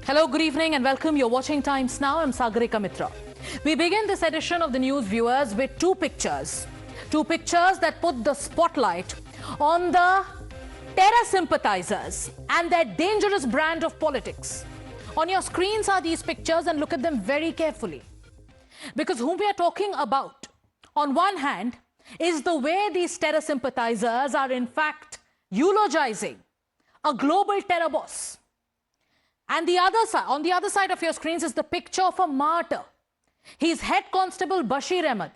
Hello, good evening and welcome. You're watching Times Now. I'm Sagarika Mitra. We begin this edition of the news, viewers, with two pictures. Two pictures that put the spotlight on the terror sympathizers and their dangerous brand of politics. On your screens are these pictures and look at them very carefully. Because whom we are talking about, on one hand, is the way these terror sympathizers are in fact eulogizing a global terror boss. And on the other side of your screens is the picture of a martyr. He's Head Constable Bashir Ahmed.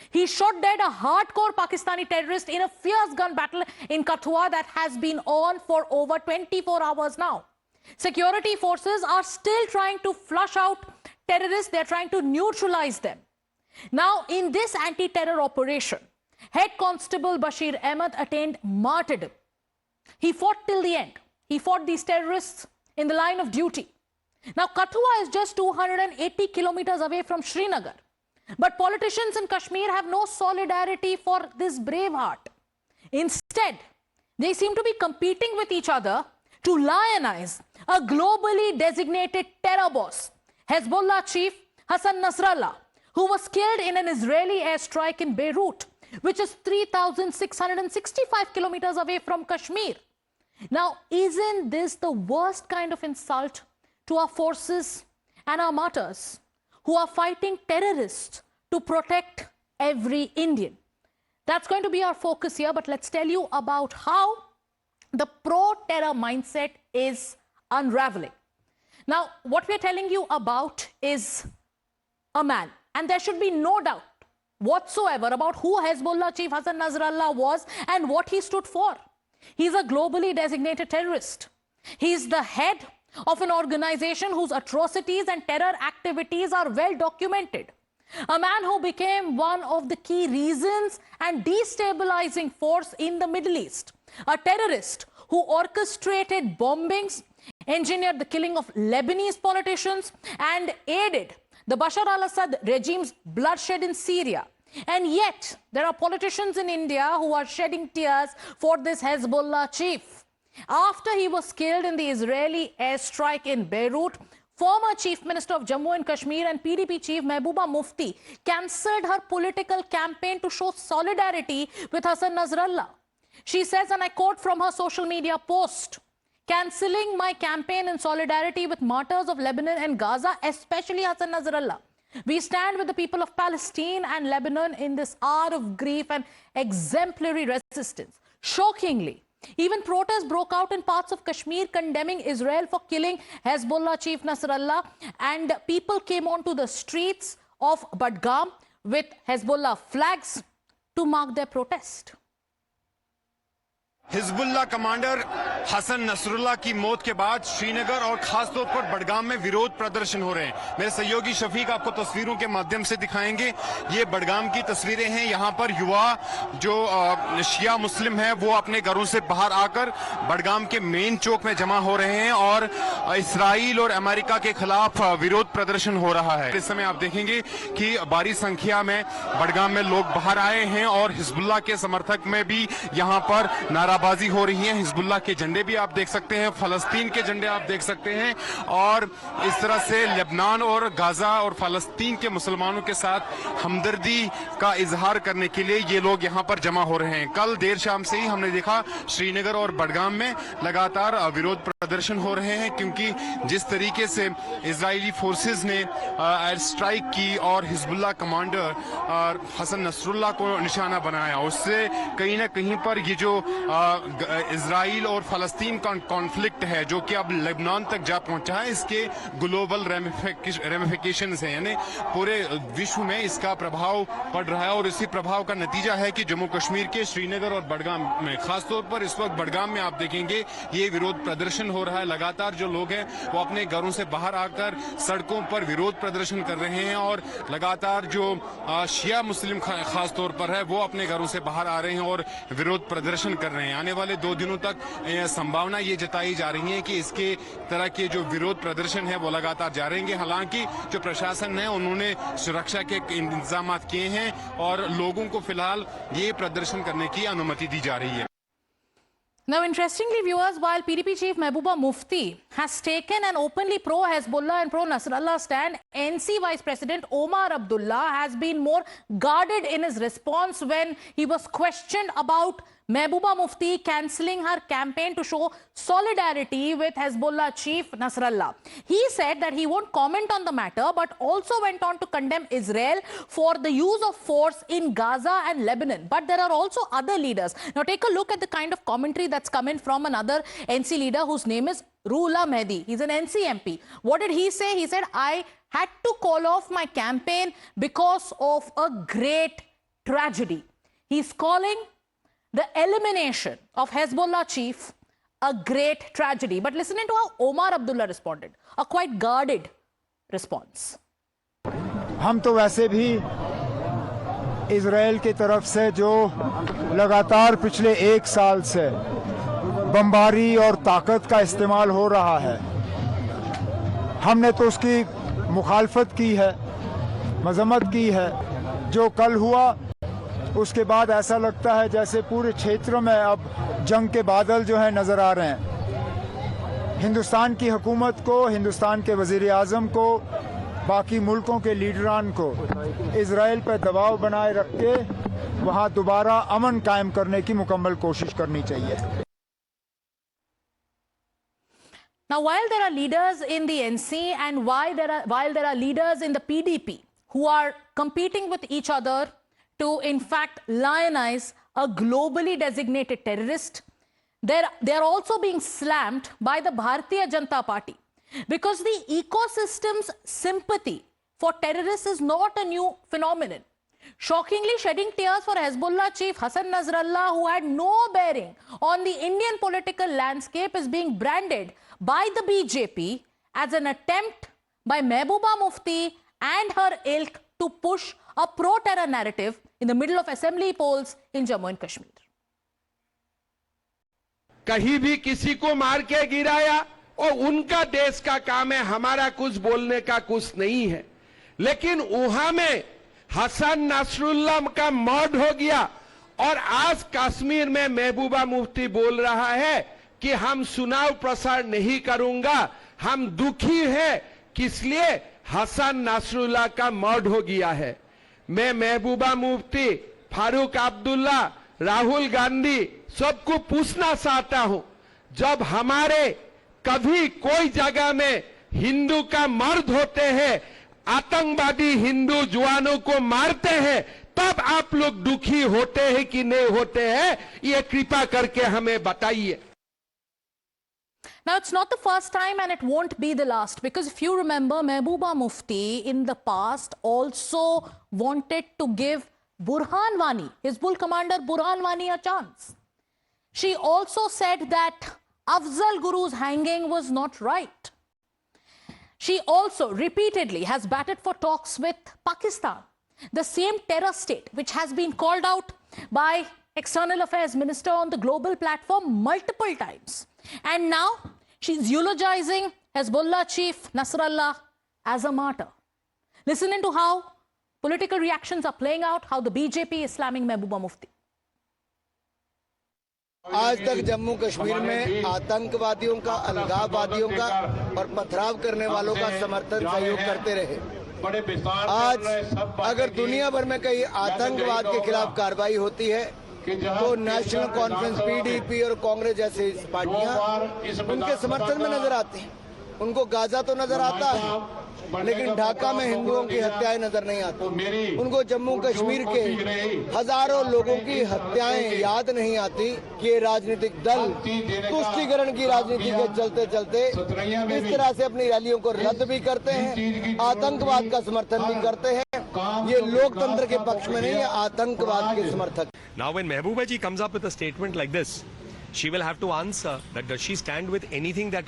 He shot dead a hardcore Pakistani terrorist in a fierce gun battle in Kathua that has been on for over 24 hours now. Security forces are still trying to flush out terrorists. They're trying to neutralize them. Now, in this anti-terror operation, Head Constable Bashir Ahmed attained martyrdom. He fought till the end. He fought these terrorists in the line of duty. Now, Kathua is just 280 kilometers away from Srinagar. But politicians in Kashmir have no solidarity for this brave heart. Instead, they seem to be competing with each other to lionize a globally designated terror boss, Hezbollah chief Hassan Nasrallah, who was killed in an Israeli airstrike in Beirut, which is 3,665 kilometers away from Kashmir. Now, isn't this the worst kind of insult to our forces and our martyrs who are fighting terrorists to protect every Indian? That's going to be our focus here, but let's tell you about how the pro-terror mindset is unraveling. Now, what we're telling you about is a man, and there should be no doubt whatsoever about who Hezbollah chief Hassan Nasrallah was and what he stood for. He's a globally designated terrorist. He's the head of an organization whose atrocities and terror activities are well documented. A man who became one of the key reasons and destabilizing force in the Middle East. A terrorist who orchestrated bombings, engineered the killing of Lebanese politicians, and aided the Bashar al-Assad regime's bloodshed in Syria. And yet, there are politicians in India who are shedding tears for this Hezbollah chief. After he was killed in the Israeli airstrike in Beirut, former Chief Minister of Jammu and Kashmir and PDP chief Mehbooba Mufti cancelled her political campaign to show solidarity with Hassan Nasrallah. She says, and I quote from her social media post, "Cancelling my campaign in solidarity with martyrs of Lebanon and Gaza, especially Hassan Nasrallah. We stand with the people of Palestine and Lebanon in this hour of grief and exemplary resistance." Shockingly, even protests broke out in parts of Kashmir condemning Israel for killing Hezbollah chief Nasrallah, and people came onto the streets of Budgam with Hezbollah flags to mark their protest. Hezbollah commander Hassan Nasrallah की मौत के बाद श्रीनगर और खासतौर पर बडगाम में विरोध प्रदर्शन हो रहे हैं। मेरे सहयोगी शफीक आपको तस्वीरों के माध्यम से दिखाएंगे। ये बडगाम की तस्वीरें हैं। यहाँ पर युवा जो शिया मुस्लिम है वो अपने घरों से बाहर आकर बडगाम के मेन चौक में जमा हो रहे हैं और इसराइल और अमेरिका के खिलाफ विरोध प्रदर्शन हो रहा है। इस समय आप देखेंगे कि भारी संख्या में बडगाम में लोग बाहर आए हैं और हिजबुल्लाह के समर्थक में भी यहाँ पर नाराबाजी हो रही है। हिजबुल्लाह के झंडे भी आप देख सकते हैं, फलस्तीन के झंडे आप देख सकते हैं और इस तरह से लेबनान और गाजा और फलस्तीन के मुसलमानों के साथ हमदर्दी का इजहार करने के लिए ये लोग यहाँ पर जमा हो रहे हैं। कल देर शाम से ही हमने देखा श्रीनगर और बडगाम में लगातार विरोध प्रदर्शन हो रहे हैं, क्योंकि जिस तरीके से इजरायली फोर्सेस ने एयर स्ट्राइक की और हिजबुल्लाह कमांडर हसन नसरुल्लाह को निशाना बनाया, उससे कहीं ना कहीं पर ये जो इजराइल और फलस्तीन का कॉन्फ्लिक्ट है जो कि अब लेबनान तक जा पहुंचा है, इसके ग्लोबल रेमिफिकेशंस हैं, यानी पूरे विश्व में इसका प्रभाव पड़ रहा है। और इसी प्रभाव का नतीजा है कि जम्मू कश्मीर के श्रीनगर और बडगाम में, खासतौर पर इस वक्त बडगाम में आप देखेंगे ये विरोध प्रदर्शन हो रहा है। लगातार जो लोग हैं वो अपने घरों से बाहर आकर सड़कों पर विरोध प्रदर्शन कर रहे हैं और लगातार जो शिया मुस्लिम खासतौर पर है वो अपने घरों से बाहर आ रहे हैं और विरोध प्रदर्शन कर रहे हैं। आने वाले 2 दिनों तक संभावना ये जताई जा रही है कि इसके तरह के जो विरोध प्रदर्शन है वो लगातार जारी रहेंगे। हालांकि जो प्रशासन है उन्होंने सुरक्षा के इंतजाम किए हैं और लोगों को फिलहाल ये प्रदर्शन करने की अनुमति दी जा रही है। Now, interestingly, viewers, while PDP chief Mehbooba Mufti has taken an openly pro-Hezbollah and pro-Nasrallah stand, NC Vice President Omar Abdullah has been more guarded in his response when he was questioned about Mehbooba Mufti cancelling her campaign to show solidarity with Hezbollah chief Nasrallah. He said that he won't comment on the matter, but also went on to condemn Israel for the use of force in Gaza and Lebanon. But there are also other leaders. Now take a look at the kind of commentary that's come in from another NC leader whose name is Ruhollah Mehdi. He's an NC MP. What did he say? He said, I had to call off my campaign because of a great tragedy. He's calling the elimination of Hezbollah chief a great tragedy. But listen to how Omar Abdullah responded, a quite guarded response. हम तो वैसे भी Israel की तरफ से जो लगातार पिछले 1 साल से बमबारी और ताकत का इस्तेमाल हो रहा है, हमने तो उसकी मुखालफत की है, मजम्मत की है। जो कल हुआ उसके बाद ऐसा लगता है जैसे पूरे क्षेत्र में अब जंग के बादल जो है नजर आ रहे हैं। हिंदुस्तान की हुकूमत को, हिंदुस्तान के वजीर आज़म को, बाकी मुल्कों के लीडरान को इजराइल पर दबाव बनाए रख के वहाँ दोबारा अमन कायम करने की मुकम्मल कोशिश करनी चाहिए। Now, while there are leaders in the NC and while there are leaders in the PDP who are competing with each other to, in fact, lionize a globally designated terrorist, they are also being slammed by the Bharatiya Janata Party because the ecosystem's sympathy for terrorists is not a new phenomenon. Shockingly, shedding tears for Hezbollah chief Hassan Nasrallah, who had no bearing on the Indian political landscape, is being branded by the BJP as an attempt by Mehbooba Mufti and her ilk to push a pro-terror narrative in the middle of assembly polls in Jammu and Kashmir. कहीं भी किसी को मार के गिराया और उनका देश का काम है, हमारा कुछ बोलने का कुछ नहीं है। लेकिन वहां में हसन नसरुल्लाह का मर्डर हो गया और आज कश्मीर में महबूबा मुफ्ती बोल रहा है कि हम चुनाव प्रसार नहीं करूंगा, हम दुखी है किस लिए हसन नसरुल्लाह का मर्डर हो गया है। मैं महबूबा मुफ्ती, फारूक अब्दुल्ला, राहुल गांधी सबको पूछना चाहता हूं, जब हमारे कभी कोई जगह में हिंदू का मर्द होते हैं, आतंकवादी हिंदू जवानों को मारते हैं, तब आप लोग दुखी होते हैं कि नहीं होते हैं, ये कृपा करके हमें बताइए। Now, it's not the first time and it won't be the last, because if you remember, Mehbooba Mufti in the past also wanted to give Burhan Wani, Hizbul commander Burhan Wani, a chance. She also said that Afzal Guru's hanging was not right. She also repeatedly has batted for talks with Pakistan, the same terror state which has been called out by External Affairs Minister on the global platform multiple times. And now she's eulogizing Hezbollah chief Nasrallah as a martyr. Listen to how political reactions are playing out, how the BJP is slamming Mehbooba Mufti. आज तक जम्मू कश्मीर में आतंकवादियों का, अलगाववादियों का और पथराव करने वालों का समर्थन सहयोग करते रहे। आज अगर दुनिया भर में कहीं आतंकवाद के खिलाफ कार्रवाई होती है तो नेशनल कॉन्फ्रेंस, पीडीपी और कांग्रेस जैसी पार्टियां उनके समर्थन में नजर आती हैं। उनको गाजा तो नजर आता है, लेकिन ढाका में हिंदुओं की हत्याएं नजर नहीं आती। उनको जम्मू कश्मीर के हजारों लोगों की हत्याएं याद नहीं आती कि ये राजनीतिक दल तुष्टीकरण की राजनीति के चलते चलते इस तरह से अपनी रैलियों को रद्द भी करते हैं, आतंकवाद का समर्थन भी करते हैं। ये लोकतंत्र के पक्ष में नहीं है, आतंकवाद के समर्थक। Now when Mehbooba ji comes up with a statement like this, she will have to answer that does she stand with anything that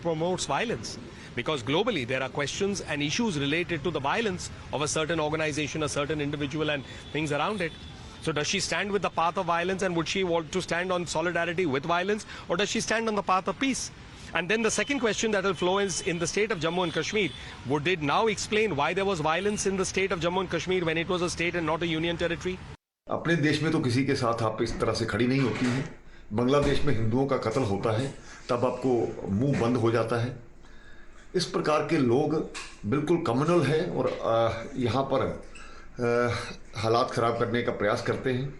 promotes violence? Because globally there are questions and issues related to the violence of a certain organization, a certain individual and things around it. So does she stand with the path of violence, and would she want to stand on solidarity with violence, or does she stand on the path of peace? And then the second question that will flow is, in the state of Jammu and Kashmir, would it now explain why there was violence in the state of Jammu and Kashmir when it was a state and not a union territory? अपने देश में तो किसी के साथ आप इस तरह से खड़ी नहीं होती हैं, बांग्लादेश में हिंदुओं का कत्ल होता है तब आपको मुंह बंद हो जाता है। इस प्रकार के लोग बिल्कुल कम्युनल हैं और यहाँ पर हालात ख़राब करने का प्रयास करते हैं,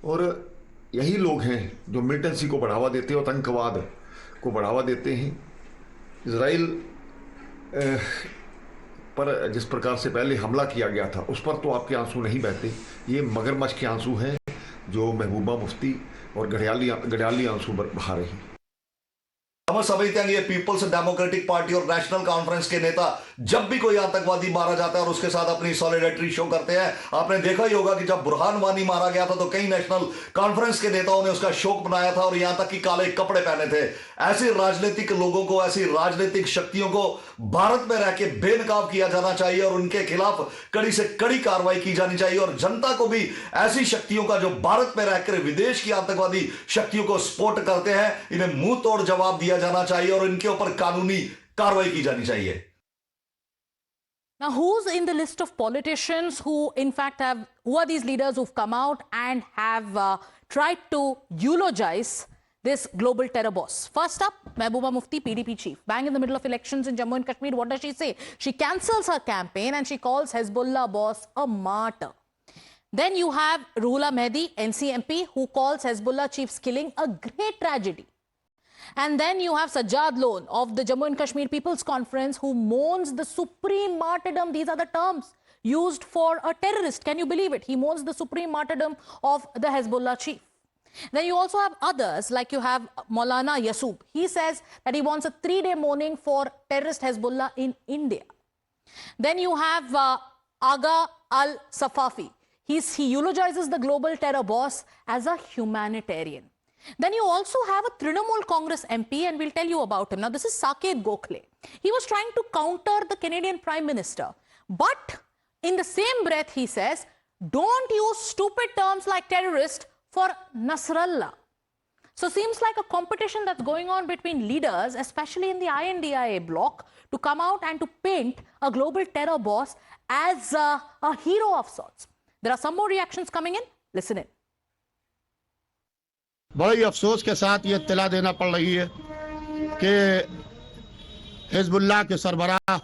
और यही लोग हैं जो मिलिटेंसी को बढ़ावा देते हैं, आतंकवाद को बढ़ावा देते हैं। इजराइल पर जिस प्रकार से पहले हमला किया गया था उस पर तो आपके आंसू नहीं बहते, ये मगरमच्छ के आंसू हैं जो महबूबा मुफ्ती और घड़ियाली आंसू बहा रही हैं। ये पीपल्स डेमोक्रेटिक पार्टी और नेशनल कॉन्फ्रेंस के नेता जब भी कोई आतंकवादी मारा जाता है और उसके साथ अपनी सॉलिडेरिटी शो करते हैं। आपने देखा ही होगा कि जब बुरहान वानी मारा गया था तो कई नेशनल कॉन्फ्रेंस के नेताओं ने उसका शोक बनाया था और यहां तक कि काले कपड़े पहने थे। ऐसे राजनीतिक लोगों को, ऐसी राजनीतिक शक्तियों को भारत में रह के बेनकाब किया जाना चाहिए और उनके खिलाफ कड़ी से कड़ी कार्रवाई की जानी चाहिए। और जनता को भी ऐसी शक्तियों का जो भारत में रहकर विदेश की आतंकवादी शक्तियों को सपोर्ट करते हैं, इन्हें मुंह तोड़ जवाब दिया जाना चाहिए और इनके ऊपर कानूनी कार्रवाई की जानी चाहिए। Now, who's in the list of politicians who, in fact, who are these leaders who've come out and have tried to eulogize this global terror boss? First up, Mahbooba Mufti, PDP chief. Bang in the middle of elections in Jammu and Kashmir, what does she say? She cancels her campaign and she calls Hezbollah boss a martyr. Then you have Ruhollah Mehdi, NCMP, who calls Hezbollah chief's killing a great tragedy. And then you have Sajjad Lone of the Jammu and Kashmir People's Conference, who mourns the supreme martyrdom. These are the terms used for a terrorist. Can you believe it? He mourns the supreme martyrdom of the Hezbollah chief. Then you also have others, like you have Maulana Yasub. He says that he wants a 3-day mourning for terrorist Hezbollah in India. Then you have Agha al-Safafi. He eulogizes the global terror boss as a humanitarian. Then you also have a Trinamool Congress MP, and we'll tell you about him. Now, this is Saket Gokhale. He was trying to counter the Canadian Prime Minister. But in the same breath, he says, don't use stupid terms like terrorist for Nasrallah. So seems like a competition that's going on between leaders, especially in the INDIA bloc, to come out and to paint a global terror boss as a hero of sorts. There are some more reactions coming in. Listen in. बड़ी अफसोस के साथ ये इत्तला देना पड़ रही है कि हिजबुल्लाह के सरबराह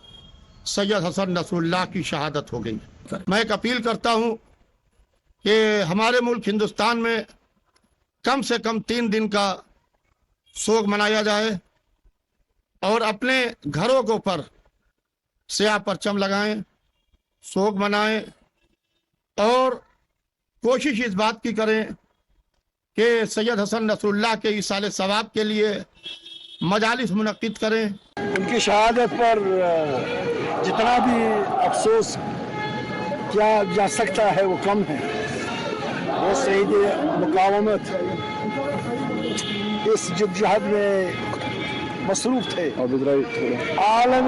सैयद हसन नसरुल्लाह की शहादत हो गई। मैं एक अपील करता हूं कि हमारे मुल्क हिंदुस्तान में कम से कम 3 दिन का शोक मनाया जाए और अपने घरों के ऊपर स्याह परचम लगाएं, शोक मनाएं और कोशिश इस बात की करें कि सैयद हसन नसरुल्लाह के इसाले सवाब के लिए मजालिस मुनक्किद करें। उनकी शहादत पर जितना भी अफसोस किया जा सकता है वो कम है। वो शहीद मुकावमत इस जद्दोजहद में मसरूफ थे। आलम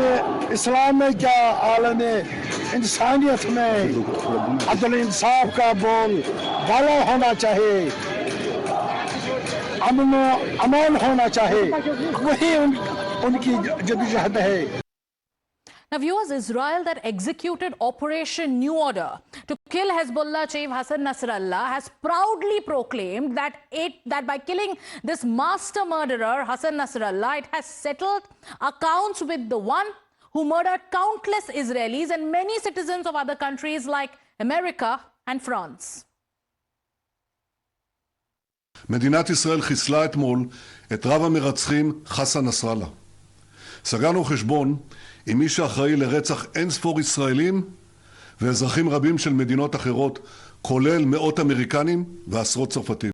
इस्लाम में क्या, आलम इंसानियत में अदल इंसाफ का बोल वाला होना चाहिए, अमन होना चाहिए, वही उनकी जद्दोजहद है। Now, viewers, Israel that executed Operation New Order to kill Hezbollah chief Hassan Nasrallah has proudly proclaimed that by killing this master murderer Hassan Nasrallah, it has settled accounts with the one who murdered countless Israelis and many citizens of other countries like America and France. מדינת ישראל חיסלה אתמול את רב המרצחים חסן נסראללה. סגרנו חשבון עם מי שאחראי לרצח אין ספור ישראלים ואזרחים רבים של מדינות אחרות, כולל מאות אמריקנים ועשרות צרפתים.